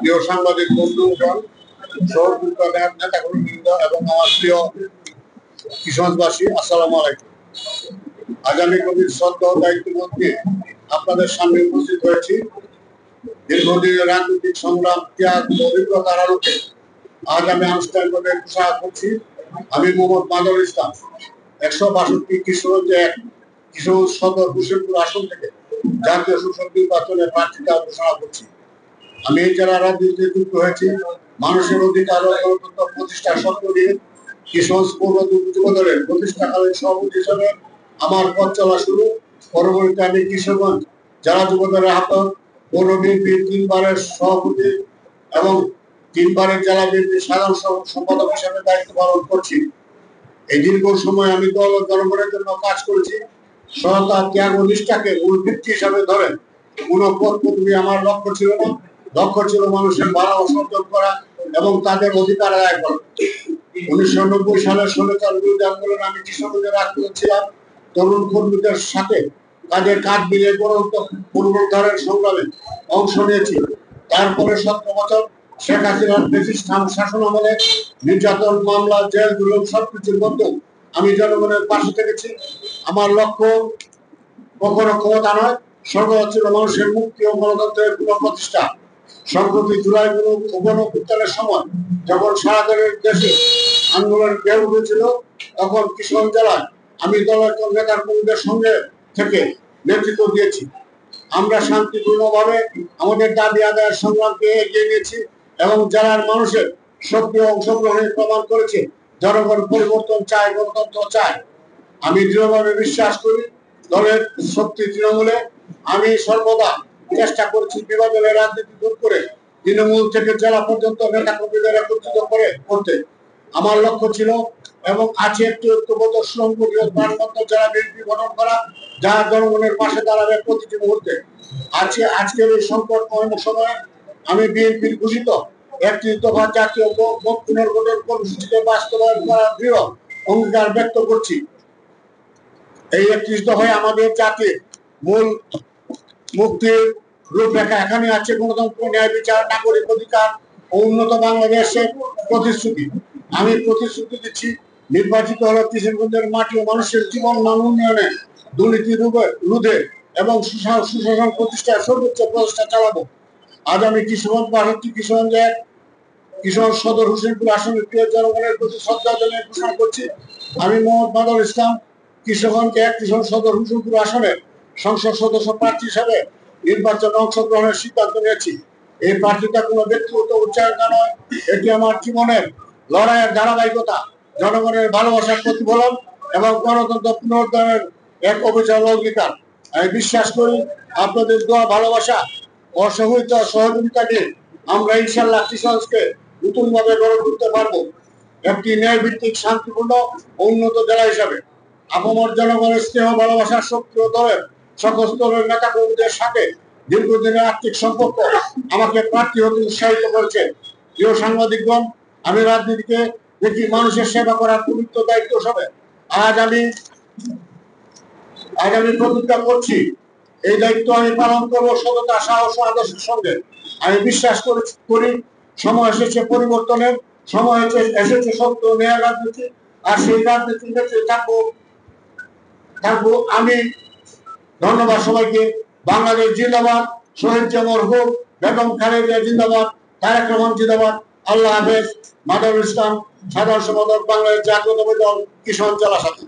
প্রিয় সাংবাদিক বন্ধুগণ, সহযোগিতা নেতাকর্মীবৃন্দ এবং আমার প্রিয় কিশোরবাসী, আসসালামু আলাইকুম। আজ আমি গভীর শ্রদ্ধা ও দায়িত্ববোধ নিয়ে আপনাদের সামনে উপস্থিত হয়েছি। দীর্ঘদিনের রাজনৈতিক সংগ্রাম, ত্যাগ ও অভিজ্ঞতার আলোকে আজ আমি আনুষ্ঠানিকভাবে ঘোষণা করছি, আমি মোহাম্মদ মাদুল ইসলাম 162 কিশোর সদর হুসেনপুর আসন থেকে জাতীয় সংসদ নির্বাচনে প্রার্থিতা ঘোষণা করছি। আমি এই জেলার রাজনীতিতে যুক্ত হয়েছি মানুষের অধিকার ও গণতন্ত্র প্রতিষ্ঠার স্বপ্ন নিয়ে। কিশোর পৌর যুব দলের প্রতিষ্ঠাকালীন সভাপতি হিসেবে আমার পথ চলা শুরু। পরবর্তীতে আমি কিশোরগঞ্জ জেলা যুব দলের আহ্বায়ক, পৌর বিএনপির 3বারের সভাপতি এবং 3বারের জেলা বিএনপির সাধারণ সম্পাদক হিসেবে দায়িত্ব পালন করছি। এই দীর্ঘ সময় আমি দল ও জনগণের জন্য কাজ করেছি। সততা, ত্যাগ ও নিষ্ঠাকে মূল ভিত্তি হিসাবে ধরে কোন পদ পদবি আমার লক্ষ্য ছিল না। লক্ষ্য ছিল মানুষের ভালো অর্জন করা এবং তাদের অধিকার আদায় করা। 1990 সালের স্বৈরাচার বিরোধী আন্দোলনে আমি কিশোরগঞ্জের রাজপথে ছিলাম। তরুণ কর্মীদের সাথে কাঁধে কাঁধ মিলিয়ে পুনরুদ্ধারের সংগ্রামে অংশ নিয়েছি। তারপরে 17 বছর শেখ হাসিনার ফ্যাসিস্ট শাসন আমলে নির্যাতন, মামলা, জেল, জুলুম সবকিছুর মধ্যে আমি জনগণের পাশে থেকেছি। আমার লক্ষ্য কখনো ক্ষমতা নয়, সর্বদা ছিল মানুষের মুক্তি ও গণতন্ত্রের পুনঃপ্রতিষ্ঠা। সম্প্রতি জুলাই গণঅভ্যুত্থানের সময় যখন সারা দেশে আন্দোলন বের হয়েছিল, তখন কিশোরগঞ্জ জেলায় আমি দলের নেতা কর্মীদের সঙ্গে থেকে নেতৃত্ব দিয়েছি। আমরা শান্তিপূর্ণভাবে আমাদের দাবি আদায়ের সংগ্রামকে এগিয়ে নিয়েছি এবং জেলার মানুষের সক্রিয় অংশগ্রহণের প্রমাণ করেছে জনগণ পরিবর্তন চায়, গণতন্ত্র চায়। আমি দৃঢ়ভাবে বিশ্বাস করি দলের শক্তি তৃণমূলে। আমি সর্বদা চেষ্টা করছি বিভাজনের রাজনীতি দূর করে তৃণমূল থেকে জেলা পর্যন্ত নেতা কর্মীদের একত্রিত করতে। আমার লক্ষ্য ছিল এবং আছে একটি ঐক্যবদ্ধ সুসংগঠিত প্রাণবন্ত জেলা বিএনপি গঠন করা, যা জনগণের পাশে দাঁড়াবে প্রতিটি মুহূর্তে। আজকের এই সংকটময় সময়ে আমি বিএনপির ঘোষিত 31 দফা জাতীয় পুনর্গঠন কর্মসূচিকে বাস্তবায়ন করার দৃঢ় অঙ্গীকার ব্যক্ত করছি। এই 31 দফায় আমাদের জাতির মূল মুক্তির রূপরেখা। এখানে আছে গণতন্ত্র, ন্যায় বিচার, নাগরিক অধিকার ও উন্নত বাংলাদেশের প্রতিশ্রুতি। আমি প্রতিশ্রুতি দিচ্ছি, নির্বাচিত হলে কিশোরগঞ্জের মাটি ও মানুষের জীবন মান উন্নয়নে, দুর্নীতি রোধে এবং সুশাসন প্রতিষ্ঠায় সর্বোচ্চ প্রচেষ্টা চালাবো। আজ আমি কিশোর সদর হুসেনপুর আসনের প্রিয় জনগণের প্রতি শ্রদ্ধা জানিয়ে ঘোষণা করছি, আমি মোহাম্মদ মাদুল ইসলাম কিশোরগঞ্জে কিশোর সদর হুসেনপুর আসনের সংসদ সদস্য প্রার্থী হিসেবে নির্বাচনে অংশগ্রহণের সিদ্ধান্ত নিয়েছি। এই প্রার্থীটা কোনো ব্যক্তিগত উচ্চারণ নয়, এটি আমার জীবনের লড়াইয়ের ধারাবাহিকতা, জনগণের ভালোবাসার প্রতিফলন এবং গণতন্ত্র পুনরুদ্ধারের এক অবিচল অঙ্গীকার। আমি বিশ্বাস করি আপনাদের দোয়া, ভালোবাসা ও সহযোগিতা নিয়ে আমরা ইনশাল্লাহ কিশোরগঞ্জকে নতুনভাবে গড়ে তুলতে পারবো একটি ন্যায় ভিত্তিক, শান্তিপূর্ণ ও উন্নত জেলা হিসাবে। আপামর জনগণের স্নেহ, ভালোবাসার সক্রিয় দলের সকল স্তরের নেতা কর্মীদের সাথে দীর্ঘদিনের আর্থিক সম্পর্ক আমাকে প্রার্থী হতে উৎসাহিত করেছে। প্রিয় সাংবাদিকগণ, আমি রাজনীতিকে দেখি মানুষের সেবা করার পবিত্র দায়িত্ব হিসাবে। আজ আমি প্রতিজ্ঞা করছি, এই দায়িত্ব আমি পালন করবো সততা, সাহস ও আদর্শের সঙ্গে। আমি বিশ্বাস করি সময় এসেছে পরিবর্তনের, সময় এসেছে সত্য ন্যায় রাজনীতি, আর সেই রাজনীতির ক্ষেত্রে থাকবো আমি। ধন্যবাদ সবাইকে। বাংলাদেশ জিন্দাবাদ, শহীদ জামর হোক, বেগম খালেদা জিন্দাবাদ, তারেক রহমান জিন্দাবাদ। আল্লাহ হাফেজ। মাদুল ইসলাম, সাধারণ সম্পাদক, বাংলাদেশ জাতীয়তাবাদী দল, কিশোরগঞ্জ জেলা শাখা।